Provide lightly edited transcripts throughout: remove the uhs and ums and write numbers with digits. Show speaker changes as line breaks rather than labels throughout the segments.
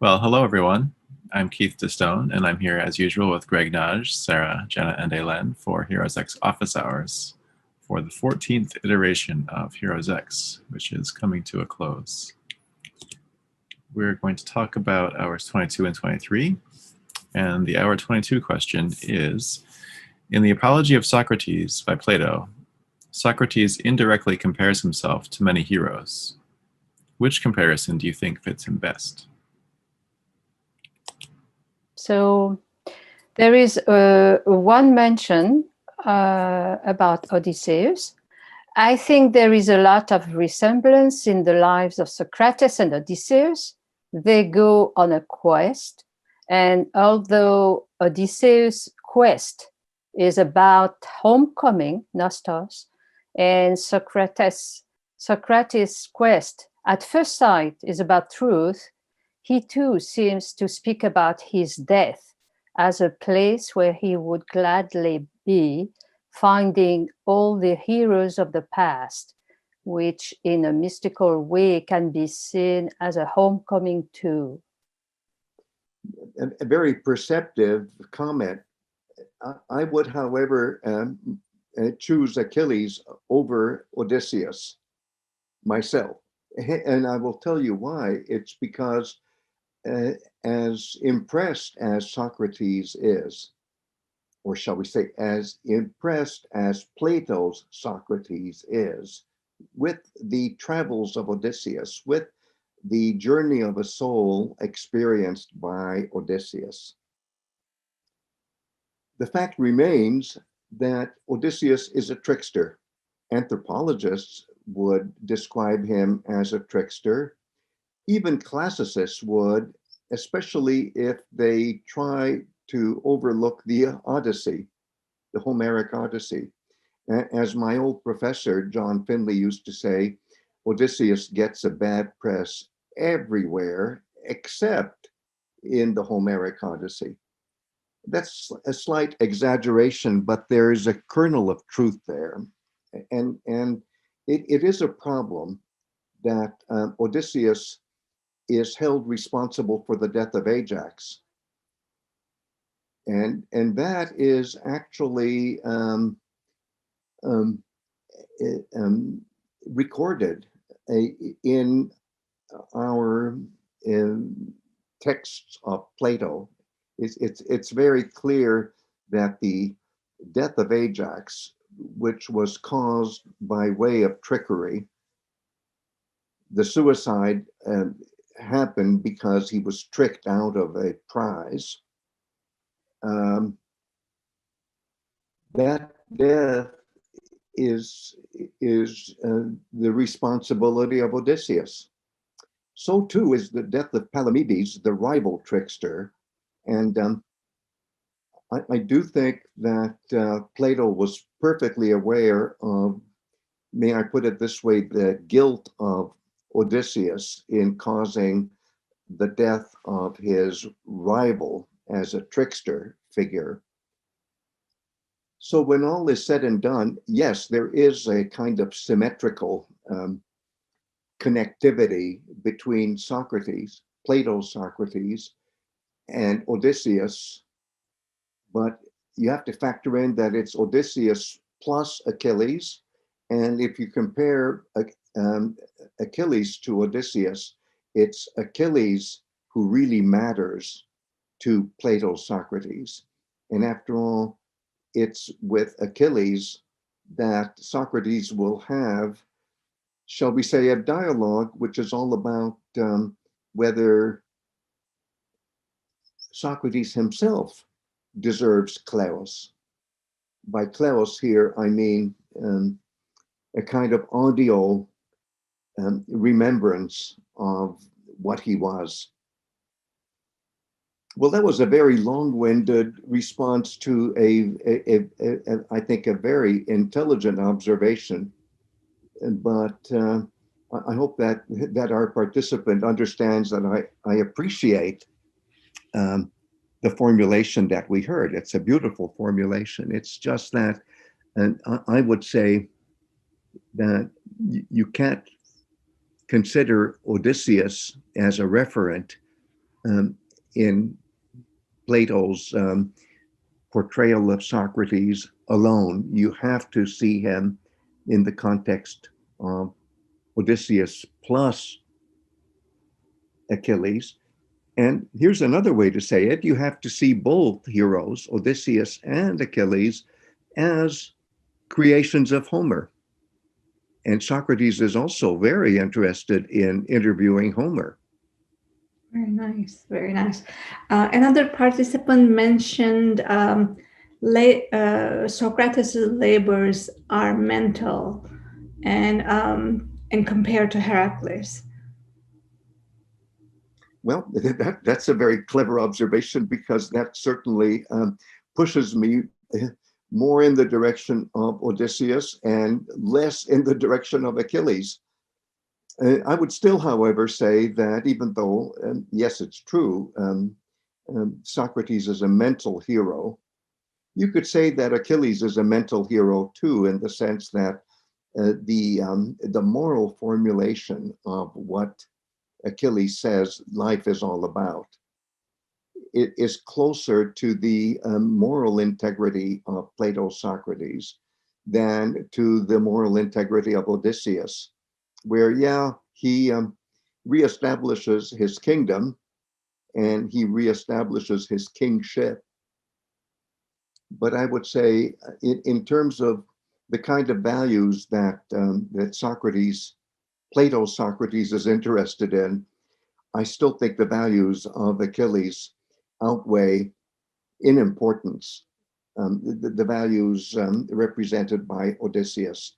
Well, hello everyone. I'm Keith DeStone, and I'm here as usual with Greg Nagy, Sarah, Jenna, and Alen for HeroesX Office Hours for the 14th iteration of HeroesX, which is coming to a close. We're going to talk about hours 22 and 23, and the hour 22 question is, in the Apology of Socrates by Plato, Socrates indirectly compares himself to many heroes. Which comparison do you think fits him best?
So there is one mention about Odysseus. I think there is a lot of resemblance in the lives of Socrates and Odysseus. They go on a quest, and although Odysseus' quest is about homecoming, nostos, and Socrates' quest at first sight is about truth, he too seems to speak about his death as a place where he would gladly be, finding all the heroes of the past, which in a mystical way can be seen as a homecoming too.
A very perceptive comment. I would, however, choose Achilles over Odysseus myself. And I will tell you why. It's because as impressed as Socrates is, or shall we say, as impressed as Plato's Socrates is, with the travels of Odysseus, with the journey of a soul experienced by Odysseus, the fact remains that Odysseus is a trickster. Anthropologists would describe him as a trickster. Even classicists would, especially if they try to overlook the Odyssey, the Homeric Odyssey. As my old professor, John Finley, used to say, Odysseus gets a bad press everywhere except in the Homeric Odyssey. That's a slight exaggeration, but there is a kernel of truth there. And it is a problem that Odysseus is held responsible for the death of Ajax. And that is actually recorded in our texts of Plato. It's very clear that the death of Ajax, which was caused by way of trickery, the suicide happened because he was tricked out of a prize. That death is the responsibility of Odysseus. So too is the death of Palamedes, the rival trickster. And I do think that Plato was perfectly aware of, may I put it this way, the guilt of Odysseus in causing the death of his rival as a trickster figure. So when all is said and done, yes, there is a kind of symmetrical connectivity between Socrates, Plato's Socrates, and Odysseus, but you have to factor in that it's Odysseus plus Achilles, and if you compare Achilles to Odysseus, it's Achilles who really matters to Plato's Socrates. And after all, it's with Achilles that Socrates will have, shall we say, a dialogue which is all about whether Socrates himself deserves kleos. By kleos here, I mean a kind of audio remembrance of what he was. Well, that was a very long-winded response to I think, a very intelligent observation. But I hope that our participant understands that I appreciate the formulation that we heard. It's a beautiful formulation. It's just that, and I would say that you can't consider Odysseus as a referent in Plato's portrayal of Socrates alone. You have to see him in the context of Odysseus plus Achilles. And here's another way to say it. You have to see both heroes, Odysseus and Achilles, as creations of Homer. And Socrates is also very interested in interviewing Homer.
Very nice, very nice. Another participant mentioned Socrates' labors are mental and compared to Heracles.
Well, that's a very clever observation, because that certainly pushes me more in the direction of Odysseus and less in the direction of Achilles. I would still, however, say that even though, yes, it's true, Socrates is a mental hero, you could say that Achilles is a mental hero too, in the sense that the moral formulation of what Achilles says life is all about, it is closer to the moral integrity of Plato's Socrates than to the moral integrity of Odysseus, where, yeah, he reestablishes his kingdom and he reestablishes his kingship. But I would say, in terms of the kind of values that that Plato's Socrates is interested in, I still think the values of Achilles outweigh in importance the values represented by Odysseus.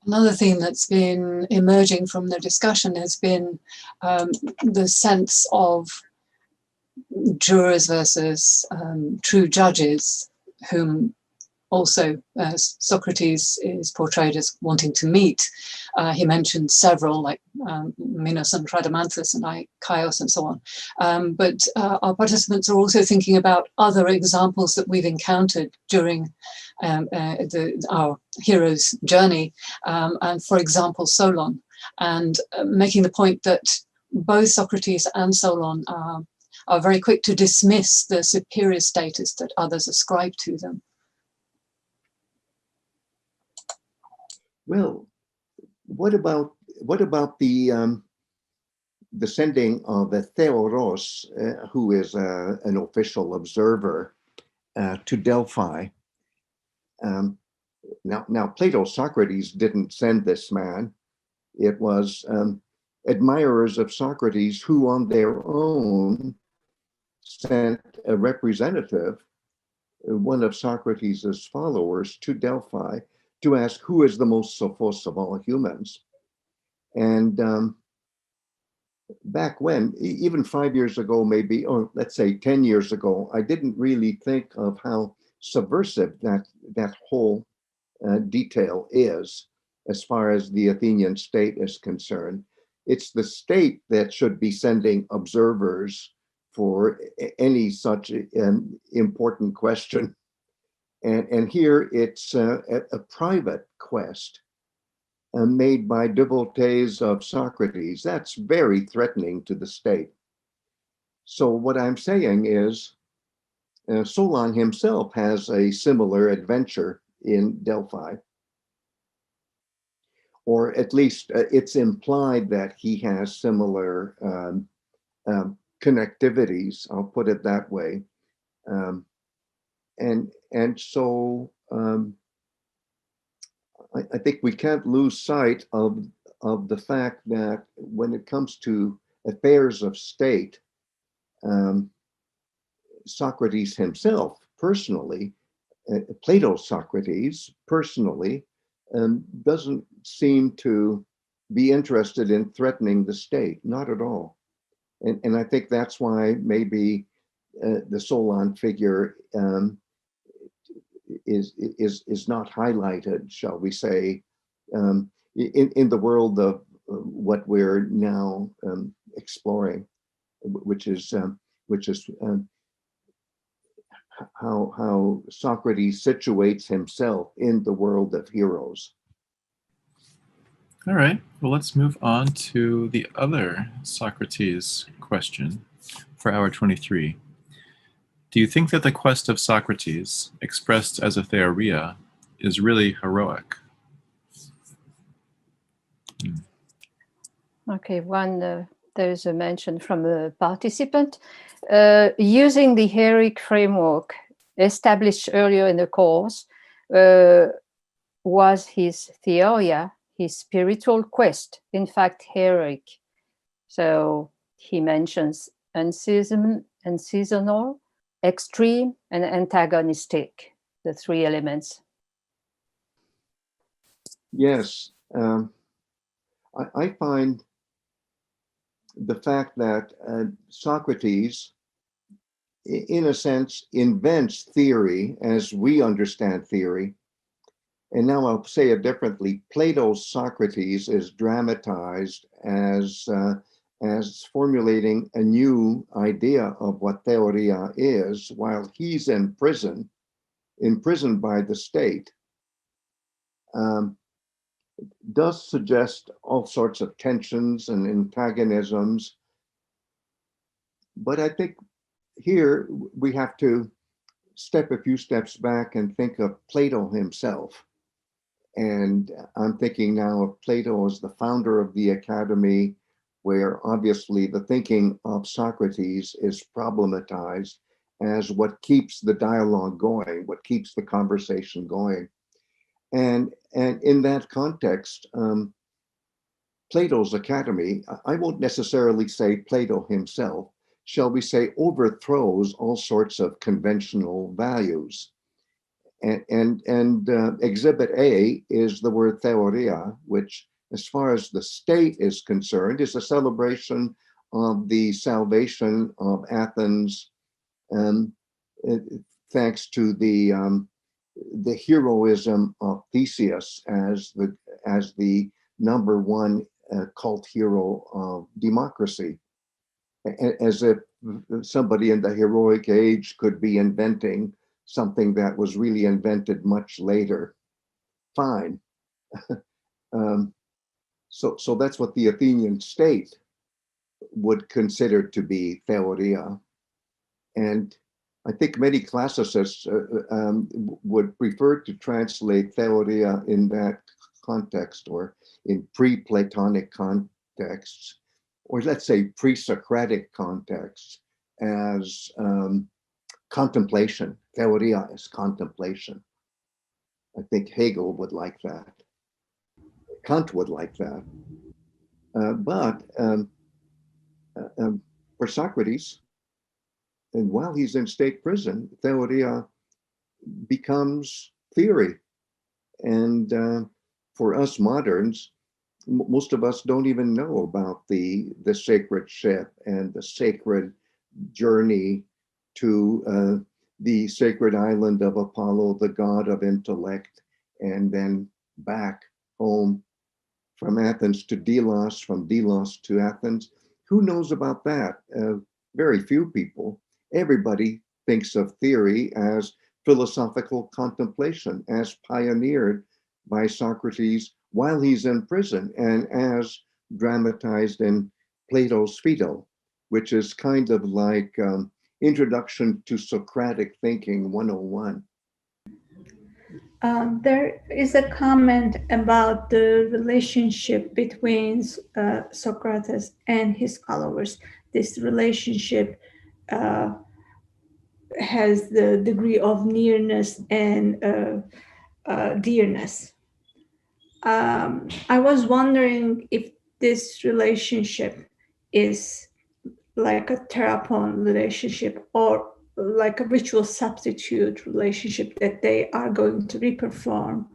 Another theme that's been emerging from the discussion has been the sense of jurors versus true judges, whom also Socrates is portrayed as wanting to meet. He mentioned several, like Minos and Rhadamanthus and Aiaios and so on. But our participants are also thinking about other examples that we've encountered during our hero's journey, and for example, Solon, and making the point that both Socrates and Solon are very quick to dismiss the superior status that others ascribe to them.
Well, what about the sending of the theōros, who is an official observer, to Delphi? Now, Plato's Socrates didn't send this man. It was admirers of Socrates who, on their own, sent a representative, one of Socrates's followers, to Delphi to ask who is the most sophos of all humans. And back when, even 5 years ago, maybe, or let's say 10 years ago, I didn't really think of how subversive that whole detail is as far as the Athenian state is concerned. It's the state that should be sending observers for any such important question. And here it's a private quest made by devotees of Socrates. That's very threatening to the state. So what I'm saying is Solon himself has a similar adventure in Delphi. Or at least it's implied that he has similar connectivities, I'll put it that way. And so I think we can't lose sight of the fact that when it comes to affairs of state, Socrates himself personally, Plato's Socrates personally, doesn't seem to be interested in threatening the state, not at all. And I think that's why maybe the Solon figure is not highlighted, shall we say, in the world of what we're now exploring, which is how Socrates situates himself in the world of heroes.
All right, well, let's move on to the other Socrates question for hour 23. Do you think that the quest of Socrates, expressed as a theōriā, is really heroic?
Okay, there is a mention from a participant. Using the heroic framework established earlier in the course, was his theōriā, his spiritual quest, in fact, heroic? So he mentions unseasonal, extreme, and antagonistic, the three elements.
Yes, I find the fact that Socrates, in a sense, invents theory as we understand theory. And now I'll say it differently. Plato's Socrates is dramatized as formulating a new idea of what theōriā is, while he's imprisoned by the state. Does suggest all sorts of tensions and antagonisms. But I think here we have to step a few steps back and think of Plato himself. And I'm thinking now of Plato as the founder of the academy, where obviously the thinking of Socrates is problematized as what keeps the dialogue going, what keeps the conversation going. And in that context, Plato's academy, I won't necessarily say Plato himself, shall we say, overthrows all sorts of conventional values. And Exhibit A is the word theōriā, which, as far as the state is concerned, is a celebration of the salvation of Athens, thanks to the heroism of Theseus as the number one cult hero of democracy, as if somebody in the heroic age could be inventing something that was really invented much later. Fine. So that's what the Athenian state would consider to be theōriā. And I think many classicists would prefer to translate theōriā in that context, or in pre-Platonic contexts, or let's say pre-Socratic contexts, as contemplation. Theōriā is contemplation. I think Hegel would like that. Kant would like that. But for Socrates, and while he's in state prison, theōriā becomes theory. And for us moderns, most of us don't even know about the sacred ship and the sacred journey to the sacred island of Apollo, the god of intellect, and then back home from Athens to Delos, from Delos to Athens. Who knows about that? Very few people. Everybody thinks of theory as philosophical contemplation, as pioneered by Socrates while he's in prison, and as dramatized in Plato's Phaedo, which is kind of like Introduction to Socratic Thinking 101.
There is a comment about the relationship between Socrates and his followers. This relationship has the degree of nearness and dearness. I was wondering if this relationship is like a therapon relationship, or like a ritual substitute relationship that they are going to reperform.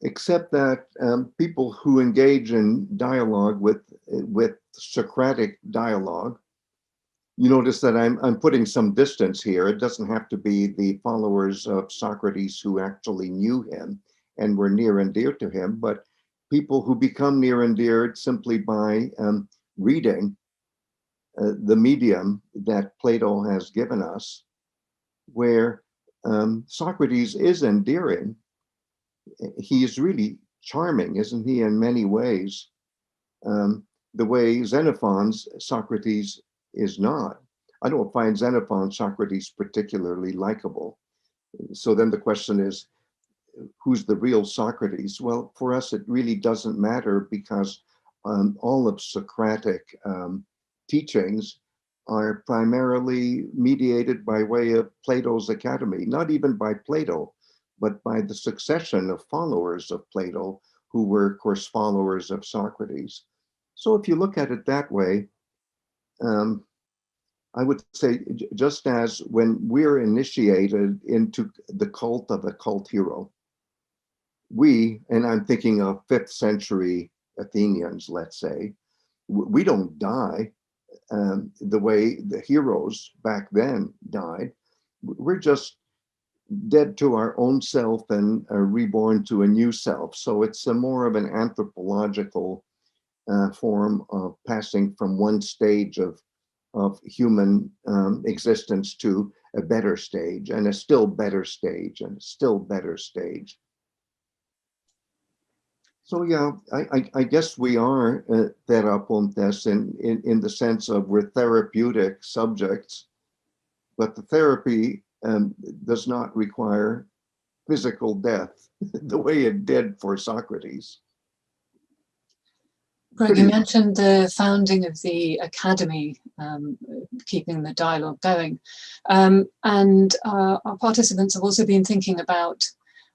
Except that people who engage in dialogue with Socratic dialogue, you notice that I'm putting some distance here. It doesn't have to be the followers of Socrates who actually knew him and were near and dear to him, but people who become near and dear simply by reading the medium that Plato has given us, where Socrates is endearing. He is really charming, isn't he, in many ways? The way Xenophon's Socrates is not. I don't find Xenophon's Socrates particularly likable. So then the question is, who's the real Socrates? Well, for us, it really doesn't matter, because all of Socratic teachings are primarily mediated by way of Plato's academy, not even by Plato, but by the succession of followers of Plato, who were, of course, followers of Socrates. So if you look at it that way, I would say, just as when we're initiated into the cult of a cult hero, we, and I'm thinking of 5th century Athenians, let's say, we don't die the way the heroes back then died. We're just dead to our own self and reborn to a new self. So it's a more of an anthropological form of passing from one stage of human existence to a better stage, and a still better stage, and a still better stage. So yeah, I guess we are therapeutes in the sense of we're therapeutic subjects, but the therapy does not require physical death the way it did for Socrates.
Greg, you mentioned the founding of the academy, keeping the dialogue going. And our participants have also been thinking about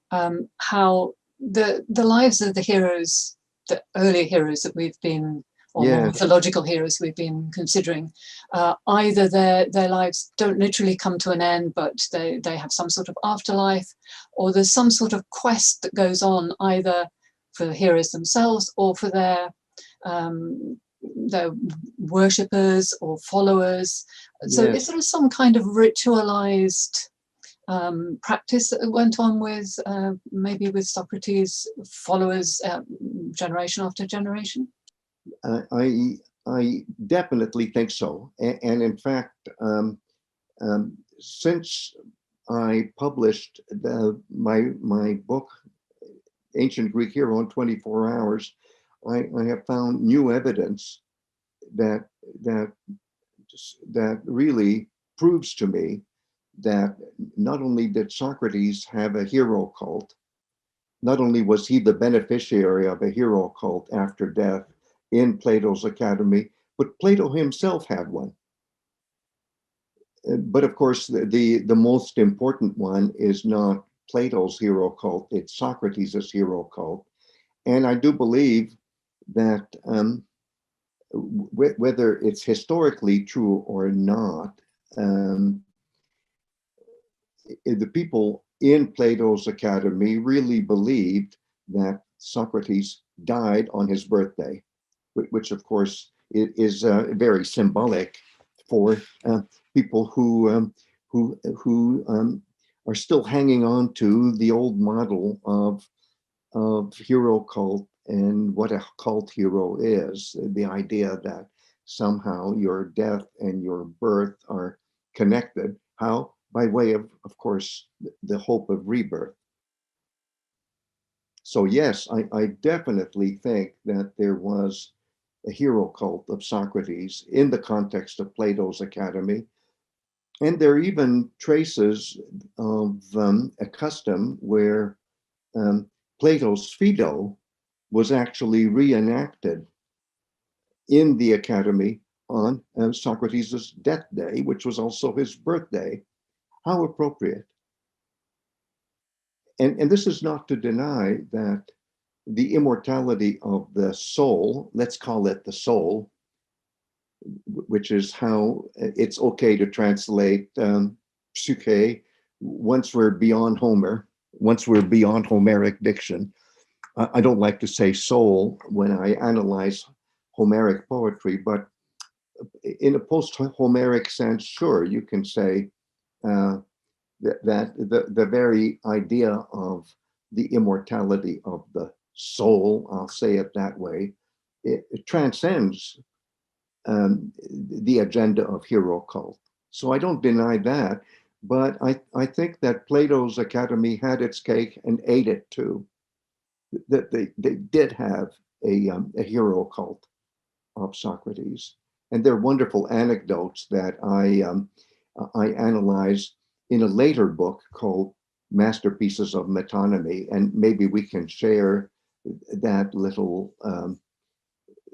how the lives of the heroes, the earlier heroes that we've been, or more mythological heroes we've been considering, either their lives don't literally come to an end, but they have some sort of afterlife, or there's some sort of quest that goes on either for the heroes themselves or for their worshippers or followers. So is there some kind of ritualized practice that went on with maybe with Socrates' followers generation after generation?
I definitely think so. And in fact, since I published my book, Ancient Greek Hero in 24 Hours, I have found new evidence that really proves to me that not only did Socrates have a hero cult, not only was he the beneficiary of a hero cult after death in Plato's academy, but Plato himself had one. But of course, the most important one is not Plato's hero cult, it's Socrates' hero cult. And I do believe that whether it's historically true or not, the people in Plato's academy really believed that Socrates died on his birthday, which of course is very symbolic for people who are still hanging on to the old model of hero cult and what a cult hero is, the idea that somehow your death and your birth are connected. How? By way of course, the hope of rebirth. So yes, I definitely think that there was a hero cult of Socrates in the context of Plato's academy. And there are even traces of a custom where Plato's Phaedo was actually reenacted in the academy on Socrates' death day, which was also his birthday. How appropriate. And this is not to deny that the immortality of the soul, let's call it the soul, which is how it's okay to translate psyche once we're beyond Homer, once we're beyond Homeric diction. I don't like to say soul when I analyze Homeric poetry, but in a post-Homeric sense, sure, you can say that the very idea of the immortality of the soul, I'll say it that way, it transcends the agenda of hero cult. So I don't deny that, but I think that Plato's academy had its cake and ate it too. that they did have a hero cult of Socrates. And they're wonderful anecdotes that I analyze in a later book called Masterpieces of Metonymy. And maybe we can share that little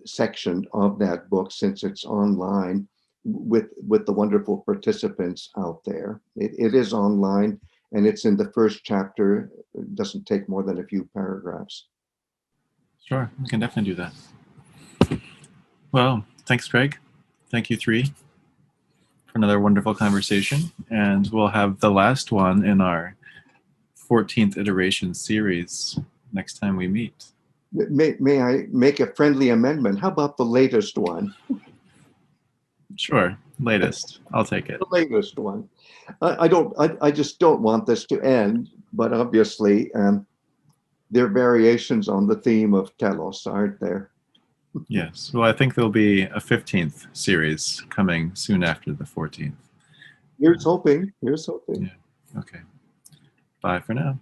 section of that book, since it's online, with the wonderful participants out there. It is online, and it's in the first chapter. It doesn't take more than a few paragraphs.
Sure, we can definitely do that. Well, thanks, Greg. Thank you, three, for another wonderful conversation. And we'll have the last one in our 14th iteration series next time we meet.
May I make a friendly amendment? How about the latest one?
Sure, latest. I'll take it.
The latest one. I just don't want this to end, but obviously there are variations on the theme of telos, aren't there?
Yes. Well, I think there'll be a 15th series coming soon after the 14th.
Here's hoping. Here's hoping.
Yeah. Okay. Bye for now.